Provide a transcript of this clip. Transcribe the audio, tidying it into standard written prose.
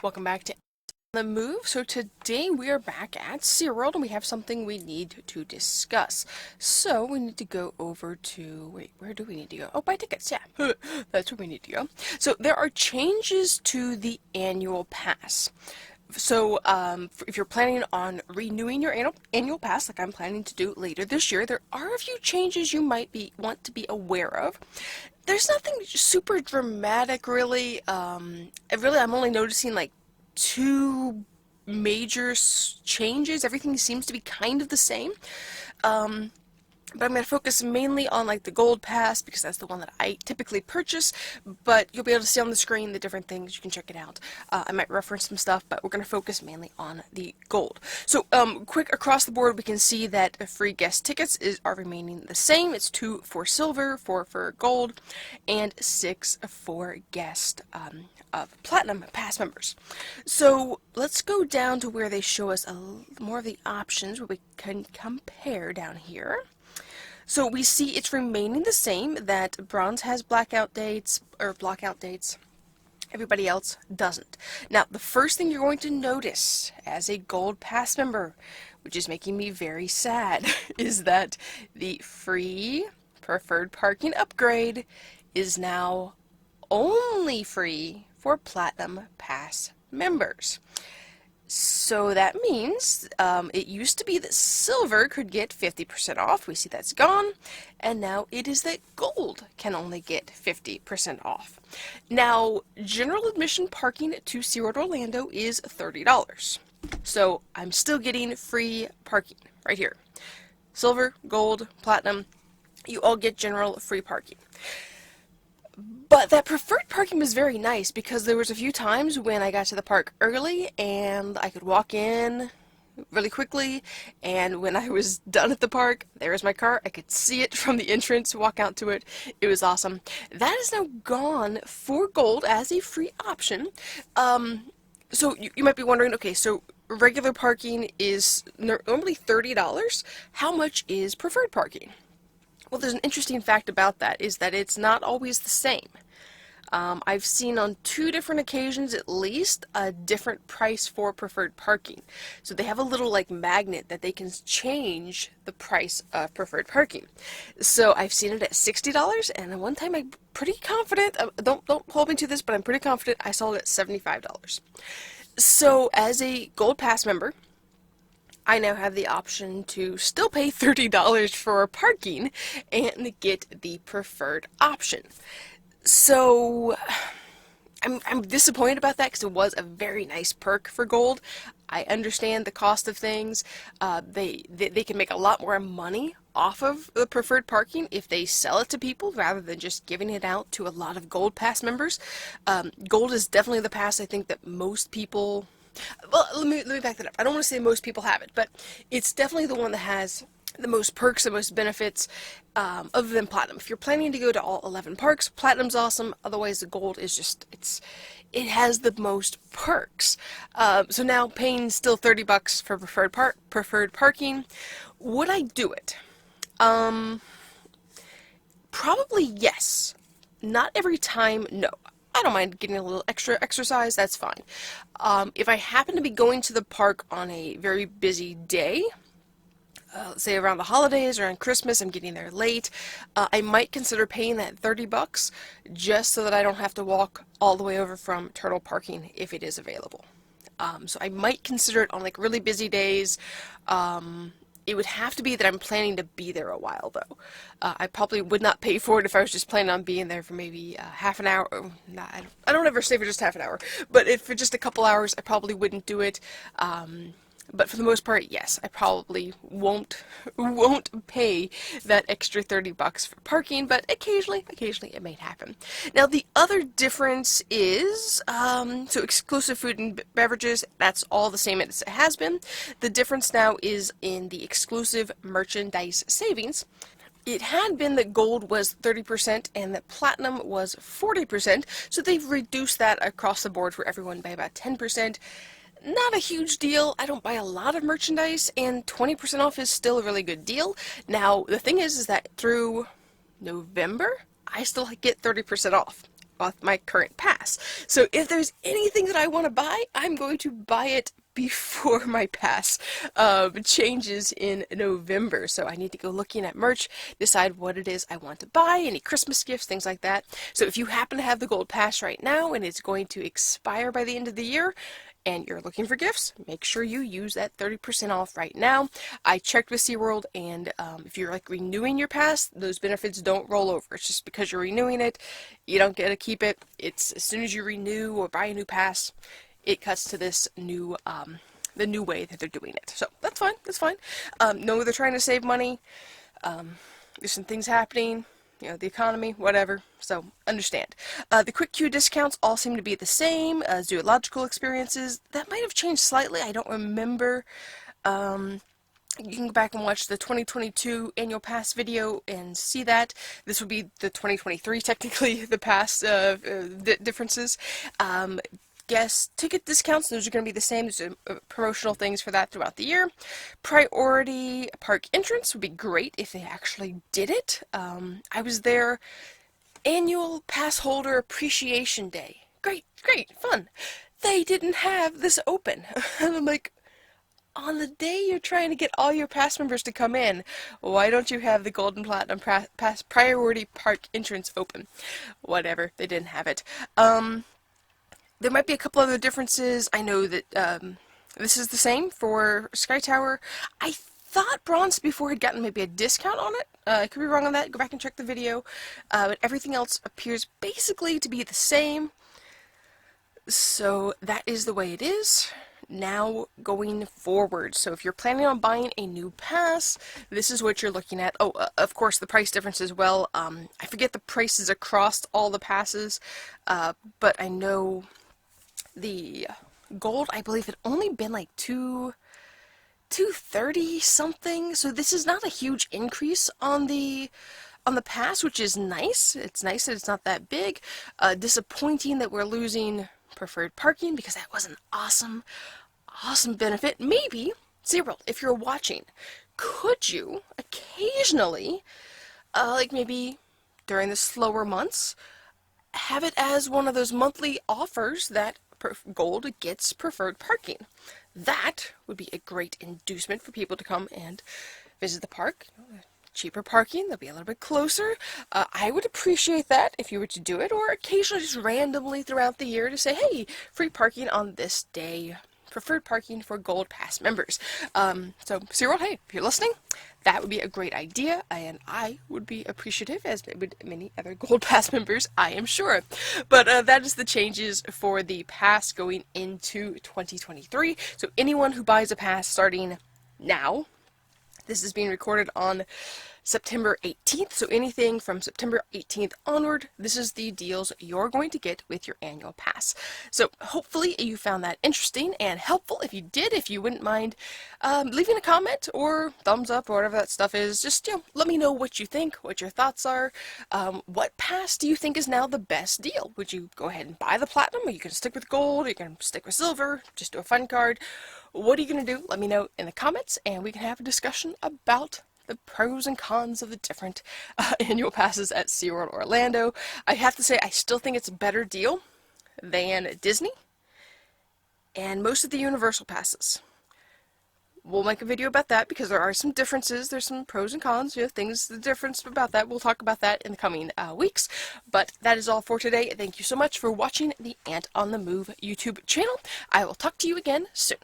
Welcome back to The Move. So today we are back at SeaWorld and we have something we need to discuss. So we need to go over to, wait, where do we need to go? Oh, buy tickets, yeah. That's where we need to go. So there are changes to the annual pass. So, if you're planning on renewing your annual pass, like I'm planning to do later this year, there are a few changes you might want to be aware of. There's nothing super dramatic, really. I'm only noticing like two major changes. Everything seems to be kind of the same. But I'm going to focus mainly on like the gold pass because that's the one that I typically purchase, but you'll be able to see on the screen the different things. You can check it out. I might reference some stuff, but we're going to focus mainly on the gold. So quick across the board, we can see that free guest tickets are remaining the same. It's 2 for silver, 4 for gold, and 6 for guest of platinum pass members. So let's go down to where they show us more of the options where we can compare down here. So we see it's remaining the same, that bronze has blackout dates, or blockout dates. Everybody else doesn't. Now, the first thing you're going to notice as a gold pass member, which is making me very sad, is that the free preferred parking upgrade is now only free for platinum pass members. So that means it used to be that silver could get 50% off. We see that's gone. And now it is that gold can only get 50% off. Now, general admission parking to SeaWorld Orlando is $30. So I'm still getting free parking right here. Silver, gold, platinum, you all get general free parking. But that preferred parking was very nice because there was a few times when I got to the park early and I could walk in really quickly, and when I was done at the park, there was my car. I could see it from the entrance, walk out to it. It was awesome. That is now gone for gold as a free option. So you might be wondering, okay, so regular parking is normally $30. How much is preferred parking? Well, there's an interesting fact about that, is that it's not always the same. I've seen on 2 different occasions at least a different price for preferred parking. So they have a little like magnet that they can change the price of preferred parking. So I've seen it at $60, and one time I'm pretty confident, don't hold me to this, but I'm pretty confident I saw it at $75. So as a gold pass member, I now have the option to still pay $30 for parking and get the preferred option. So I'm disappointed about that because it was a very nice perk for gold. I understand the cost of things. They can make a lot more money off of the preferred parking if they sell it to people rather than just giving it out to a lot of gold pass members. Gold is definitely the pass I think that most people... Well, let me back that up. I don't want to say most people have it, but it's definitely the one that has the most perks, the most benefits, other than platinum. If you're planning to go to all 11 parks, platinum's awesome. Otherwise, the gold is just, it has the most perks. So now paying still $30 for preferred parking, would I do it? Probably yes. Not every time, no. I don't mind getting a little extra exercise, that's fine. If I happen to be going to the park on a very busy day, let's say around the holidays or on Christmas, I'm getting there late, I might consider paying that $30 just so that I don't have to walk all the way over from Turtle Parking if it is available. So I might consider it on like really busy days. It would have to be that I'm planning to be there a while, though. I probably would not pay for it if I was just planning on being there for maybe half an hour. Nah, I don't ever stay for just half an hour, but if for just a couple hours, I probably wouldn't do it. But for the most part, yes, I probably won't pay that extra $30 for parking, but occasionally it may happen. Now, the other difference is, so exclusive food and beverages, that's all the same as it has been. The difference now is in the exclusive merchandise savings. It had been that gold was 30% and that platinum was 40%, so they've reduced that across the board for everyone by about 10%. Not a huge deal. I don't buy a lot of merchandise, and 20% off is still a really good deal. Now, the thing is that through November, I still get 30% off. off my current pass. So if there's anything that I want to buy, I'm going to buy it before my pass changes in November. So I need to go looking at merch, decide what it is I want to buy, any Christmas gifts, things like that. So if you happen to have the gold pass right now and it's going to expire by the end of the year, and you're looking for gifts, make sure you use that 30% off right now. I checked with SeaWorld, and if you're like renewing your pass, those benefits don't roll over. It's just because you're renewing it, you don't get to keep it. It's as soon as you renew or buy a new pass, it cuts to this new, the new way that they're doing it. So that's fine, that's fine. No, they're trying to save money. There's some things happening, you know, the economy, whatever, so understand. The quick queue discounts all seem to be the same. Zoological experiences, that might have changed slightly, I don't remember. You can go back and watch the 2022 annual pass video and see that. This would be the 2023, technically, the pass differences. Guest ticket discounts, those are going to be the same. There's promotional things for that throughout the year. Priority park entrance would be great if they actually did it. I was there, annual pass holder appreciation day. Great, great, fun. They didn't have this open. And I'm like, on the day you're trying to get all your pass members to come in, why don't you have the gold and platinum pass priority park entrance open? Whatever, they didn't have it. There might be a couple other differences. I know that this is the same for Sky Tower. I thought Bronze before had gotten maybe a discount on it. I could be wrong on that. Go back and check the video. But everything else appears basically to be the same. So that is the way it is. Now going forward. So if you're planning on buying a new pass, this is what you're looking at. Oh, of course, the price difference as well. I forget the prices across all the passes, but I know the gold, I believe, had only been like $230 something. So this is not a huge increase on the pass, which is nice. It's nice that it's not that big. Disappointing that we're losing preferred parking because that was an awesome benefit. Maybe, SeaWorld, if you're watching, could you occasionally, like maybe during the slower months, have it as one of those monthly offers that gold gets preferred parking? That would be a great inducement for people to come and visit the park. Cheaper parking, they'll be a little bit closer. I would appreciate that if you were to do it, or occasionally just randomly throughout the year to say, hey, free parking on this day. Preferred parking for Gold Pass members. So, SeaWorld, hey, if you're listening, that would be a great idea, and I would be appreciative, as would many other Gold Pass members, I am sure. But that is the changes for the pass going into 2023. So anyone who buys a pass starting now, this is being recorded on September 18th, so anything from September 18th onward, this is the deals you're going to get with your annual pass. So hopefully you found that interesting and helpful. If you did, if you wouldn't mind leaving a comment or thumbs up or whatever that stuff is, just let me know what you think, what your thoughts are. What pass do you think is now the best deal? Would you go ahead and buy the platinum, or you can stick with gold, or you can stick with silver, just do a fun card? What are you going to do? Let me know in the comments, and we can have a discussion about the pros and cons of the different annual passes at SeaWorld Orlando. I have to say, I still think it's a better deal than Disney and most of the Universal passes. We'll make a video about that because there are some differences. There's some pros and cons, things, the difference about that. We'll talk about that in the coming weeks. But that is all for today. Thank you so much for watching the Ant on the Move YouTube channel. I will talk to you again soon.